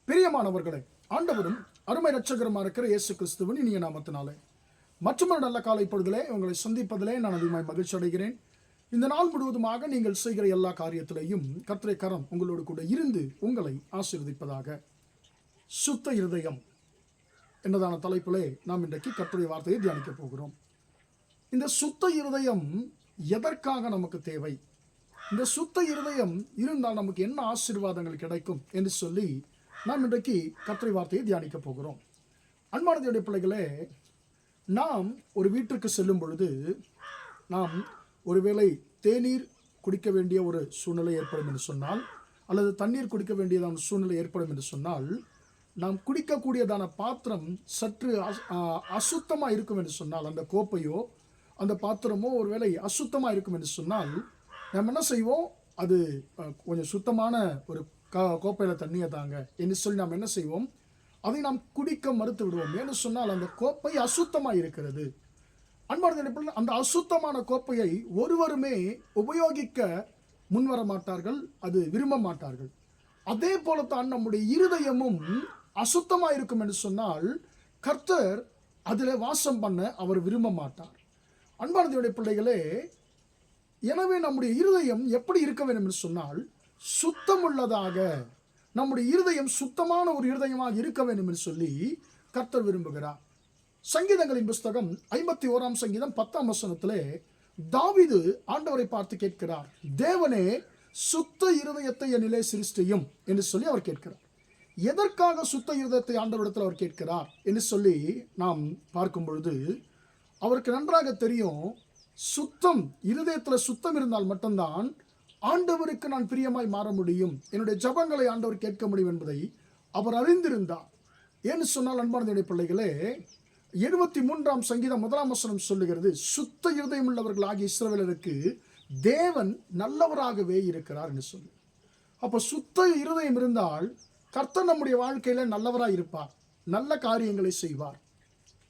பிரியமானவர்களே, ஆண்டவரும் அருமை இரட்சகருமா இருக்கிற இயேசு கிறிஸ்துவின் இனிய நாமத்தினாலே மற்றொரு நல்ல காலை பொழுதிலே உங்களை சந்திப்பதிலே நான் அதிகமாய் மகிழ்ச்சி அடைகிறேன். இந்த நாள் முழுவதுமாக நீங்கள் செய்கிற எல்லா காரியத்திலையும் கர்த்தருடைய கரம் உங்களோடு கூட இருந்து உங்களை ஆசீர்வதிப்பதாக. சுத்த இருதயம் என்னதான தலைப்பிலே நாம் இன்றைக்கு கர்த்தருடைய வார்த்தையை தியானிக்க போகிறோம். இந்த சுத்த இருதயம் எதற்காக நமக்கு தேவை, இந்த சுத்த இருதயம் இருந்தால் நமக்கு என்ன ஆசீர்வாதங்கள் கிடைக்கும் என்று சொல்லி நாம் இன்றைக்கு கர்த்தருடைய வார்த்தையை தியானிக்க போகிறோம். அன்பான தேவனுடைய பிள்ளைகளே, நாம் ஒரு வீட்டிற்கு செல்லும் பொழுது நாம் ஒருவேளை தேநீர் குடிக்க வேண்டிய ஒரு சூழ்நிலை ஏற்படும் என்று சொன்னால், அல்லது தண்ணீர் குடிக்க வேண்டியதான சூழ்நிலை ஏற்படும் என்று சொன்னால், நாம் குடிக்கக்கூடியதான பாத்திரம் சற்று அசுத்தமாக இருக்கும் என்று சொன்னால், அந்த கோப்பையோ அந்த பாத்திரமோ ஒருவேளை அசுத்தமாக இருக்கும் என்று சொன்னால், நம்ம என்ன செய்வோம், அது கொஞ்சம் சுத்தமான ஒரு கோப்பையில் தண்ணியை தாங்க என்று சொல்லி நாம் என்ன செய்வோம், அதை நாம் குடிக்க மறுத்து விடுவோம். ஏன்னு சொன்னால் அந்த கோப்பை அசுத்தமாக இருக்கிறது. அன்பார்ந்த அந்த அசுத்தமான கோப்பையை ஒருவருமே உபயோகிக்க முன்வர மாட்டார்கள், அது விரும்ப மாட்டார்கள். அதே போலத்தான் நம்முடைய இருதயமும் அசுத்தமாக இருக்கும் என்று சொன்னால் கர்த்தர் அதில் வாசம் பண்ண அவர் விரும்ப மாட்டார். அன்பார்ந்த பிள்ளைகளே, எனவே நம்முடைய இருதயம் எப்படி இருக்க வேண்டும் என்று சொன்னால் சுத்தமுள்ளதாக, நம்முடைய இருதயம் சுத்தமான ஒரு இருதயமாக இருக்க வேண்டும் என்று சொல்லி கர்த்தர் விரும்புகிறார். சங்கீதங்களின் புஸ்தகம் 51 சங்கீதம் 10 வசனத்திலே தாவீது ஆண்டவரை பார்த்து கேட்கிறார், தேவனே சுத்த இருதயத்தை என்னிலே சிருஷ்டியும் என்று சொல்லி அவர் கேட்கிறார். எதற்காக சுத்த இருதயத்தை ஆண்டவரிடத்தில் அவர் கேட்கிறார் என்று சொல்லி நாம் பார்க்கும் பொழுது அவருக்கு நன்றாக தெரியும், சுத்தம் இருதயத்தில் சுத்தம் இருந்தால் மட்டும்தான் ஆண்டவருக்கு நான் பிரியமாய் மாற முடியும், என்னுடைய ஜபங்களை ஆண்டவர் கேட்க முடியும் என்பதை அவர் அறிந்திருந்தார். ஏன்னு சொன்னால் அன்பான பிள்ளைகளே, 73 சங்கீதம் 1 வசனம் சொல்லுகிறது, சுத்த இருதயம் உள்ளவர்கள் ஆகிய இஸ்ரவேலருக்கு தேவன் நல்லவராகவே இருக்கிறார் என்று சொல்லி. அப்போ சுத்த இருதயம் இருந்தால் கர்த்தர் நம்முடைய வாழ்க்கையில நல்லவராக இருப்பார், நல்ல காரியங்களை செய்வார்.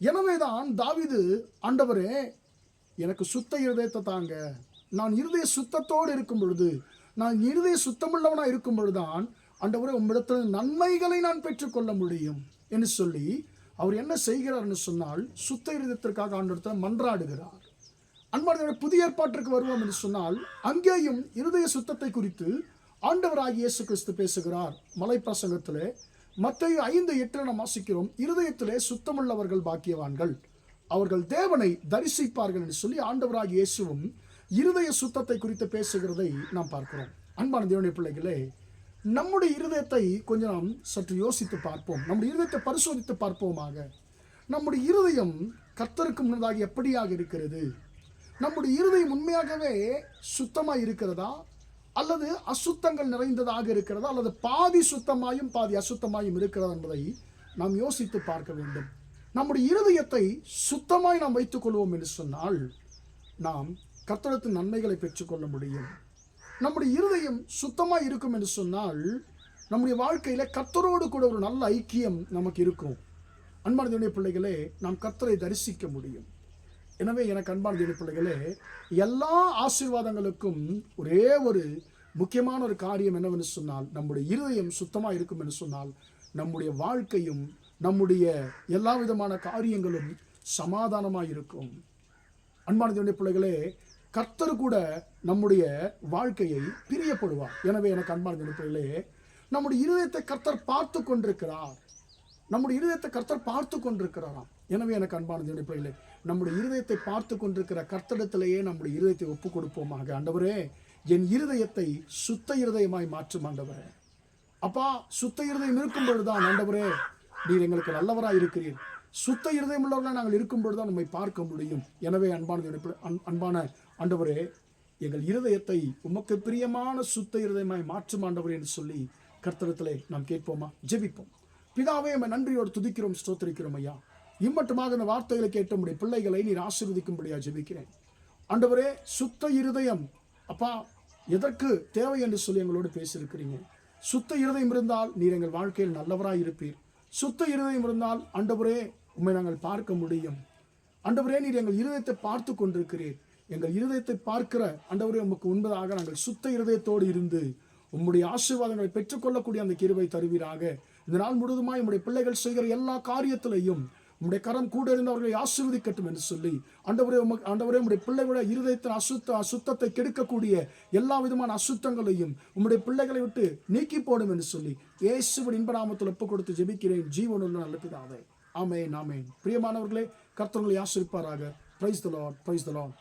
எனவேதான் தாவீது, ஆண்டவரே எனக்கு சுத்த இருதயத்தை தாங்க, நான் இருதய சுத்தத்தோடு இருக்கும் பொழுது, நான் இருதய சுத்தமுள்ளவனாக இருக்கும் பொழுதுதான் ஆண்டவரே உம்மிடத்தில் நன்மைகளை நான் பெற்றுக்கொள்ள முடியும் என்று சொல்லி அவர் என்ன செய்கிறார் என்று சொன்னால் சுத்த இருதயத்திற்காக ஆண்டவரிடத்தில் மன்றாடுகிறார். அன்பான புதிய ஏற்பாட்டிற்கு வருவோம் என்று சொன்னால் அங்கேயும் இருதய சுத்தத்தை குறித்து ஆண்டவராகிய இயேசு கிறிஸ்து பேசுகிறார். மலை பிரசங்கத்திலே மத்தேயு 5:8 நாம் வாசிக்கிறோம், இருதயத்திலே சுத்தமுள்ளவர்கள் பாக்கியவான்கள், அவர்கள் தேவனை தரிசிப்பார்கள் என்று சொல்லி ஆண்டவராகிய இயேசுவும் இருதய சுத்தத்தை குறித்து பேசுகிறதை நாம் பார்க்கிறோம். அன்பான தேவனுடைய பிள்ளைகளே, நம்முடைய இருதயத்தை கொஞ்சம் நாம் சற்று யோசித்து பார்ப்போம், நம்முடைய இருதயத்தை பரிசோதித்து பார்ப்போமாக. நம்முடைய இருதயம் கர்த்தருக்கு முன்னதாக எப்படியாக இருக்கிறது? நம்முடைய இருதயம் உண்மையாகவே சுத்தமாக இருக்கிறதா, அல்லது அசுத்தங்கள் நிறைந்ததாக இருக்கிறதா, அல்லது பாதி சுத்தமாயும் பாதி அசுத்தமாயும் இருக்கிறதா என்பதை நாம் யோசித்து பார்க்க வேண்டும். நம்முடைய இருதயத்தை சுத்தமாய் நாம் வைத்துக் கொள்வோம் என்று சொன்னால் நாம் கர்த்தரின் நன்மைகளை பெற்றுக்கொள்ள முடியும். நம்முடைய இருதயம் சுத்தமாக இருக்கும் என்று சொன்னால் நம்முடைய வாழ்க்கையில கர்த்தரோடு கூட ஒரு நல்ல ஐக்கியம் நமக்கு இருக்கும். அன்பான தேவனுடைய பிள்ளைகளே, நாம் கர்த்தரை தரிசிக்க முடியும். எனவே எனக்கு அன்பான தேவனுடைய பிள்ளைகளே, எல்லா ஆசீர்வாதங்களுக்கும் ஒரே ஒரு முக்கியமான ஒரு காரியம் என்னவென்று சொன்னால் நம்முடைய இருதயம் சுத்தமாக இருக்கும் என்று சொன்னால் நம்முடைய வாழ்க்கையும் நம்முடைய எல்லா விதமான காரியங்களும் சமாதானமாக இருக்கும். அன்பான தேவனுடைய பிள்ளைகளே, கர்த்தர் கூட நம்முடைய வாழ்க்கையை பிரியப்படுவார். எனவே எனக்கு அன்பான தேவனுடைய பிள்ளைகளே, நம்முடைய இருதயத்தை கர்த்தர் பார்த்து கொண்டிருக்கிறார், நம்முடைய இருதயத்தை கர்த்தர் பார்த்து கொண்டிருக்கிறாராம். எனவே எனக்கு அன்பான தேவனுடைய பிள்ளைகளே, நம்முடைய இருதயத்தை பார்த்து கொண்டிருக்கிற கர்த்தரிடத்திலேயே நம்முடைய இருதயத்தை ஒப்பு கொடுப்போமாக. ஆண்டவரே, என் இருதயத்தை சுத்த இருதயமாய் மாற்றும் ஆண்டவரே. அப்பா, சுத்த இருதயம் இருக்கும் பொழுதுதான் ஆண்டவரே நீர் எங்களுக்கு நல்லவராக இருக்கிறீர். சுத்த இருதயம் உள்ளவர்களாக நாங்கள் இருக்கும் பொழுதுதான் நம்மை பார்க்க முடியும். எனவே அன்பான ஆண்டவரே, எங்கள் இருதயத்தை உமக்கு பிரியமான சுத்த இருதயமாய் மாற்றும் ஆண்டவரே என்று சொல்லி கர்த்தரிடத்திலே நாம் கேட்போமா? ஜெபிப்போம். பிதாவே, நம்ம நன்றியோடு துதிக்கிறோம், ஸ்தோத்திரிக்கிறோம் ஐயா. இம்மட்டுமாக இந்த வார்த்தைகளை கேட்ட உடைய பிள்ளைகளை நீர் ஆசீர்வதிக்கும்படியா ஜெபிக்கிறேன். ஆண்டவரே, சுத்த இருதயம் அப்பா எதற்கு தேவை என்று சொல்லி எங்களோடு பேசியிருக்கிறீங்க. சுத்த இருதயம் இருந்தால் நீர் எங்கள் வாழ்க்கையில் நல்லவராய் இருப்பீர். சுத்த இருதயம் இருந்தால் ஆண்டவரே உம்மை நாங்கள் பார்க்க முடியும். ஆண்டவரே, நீர் எங்கள் இருதயத்தை பார்த்து கொண்டிருக்கிறீர். எங்கள் இருதயத்தை பார்க்கிற ஆண்டவரே உமக்கு உண்பதாக நாங்கள் சுத்த இருதயத்தோடு இருந்து உம்முடைய ஆசீர்வாதங்களை பெற்றுக்கொள்ளக்கூடிய அந்த கிருபை தருவீராக. இந்த நாள் முழுவதுமாய் உம்முடைய பிள்ளைகள் செய்கிற எல்லா காரியத்திலையும் உம்முடைய கரம் கூட இருந்து அவர்களை ஆசீர்வதிக்கட்டும் என்று சொல்லி ஆண்டவரே உம்முடைய பிள்ளைகளுடைய இருதயத்தின் அசுத்தத்தை கெடுக்கக்கூடிய எல்லா விதமான அசுத்தங்களையும் உம்முடைய பிள்ளைகளை விட்டு நீக்கி போடும் என்று சொல்லி இயேசுவின் இன்ப நாமத்தில் ஒப்பு கொடுத்து ஜெபிக்கிறேன் ஜீவனுள்ள நல்ல பிதாவே. ஆமென் ஆமென். பிரியமானவர்களே, கர்த்தர் உங்களை ஆசீர்வதிப்பாராக. Praise the Lord, praise the Lord.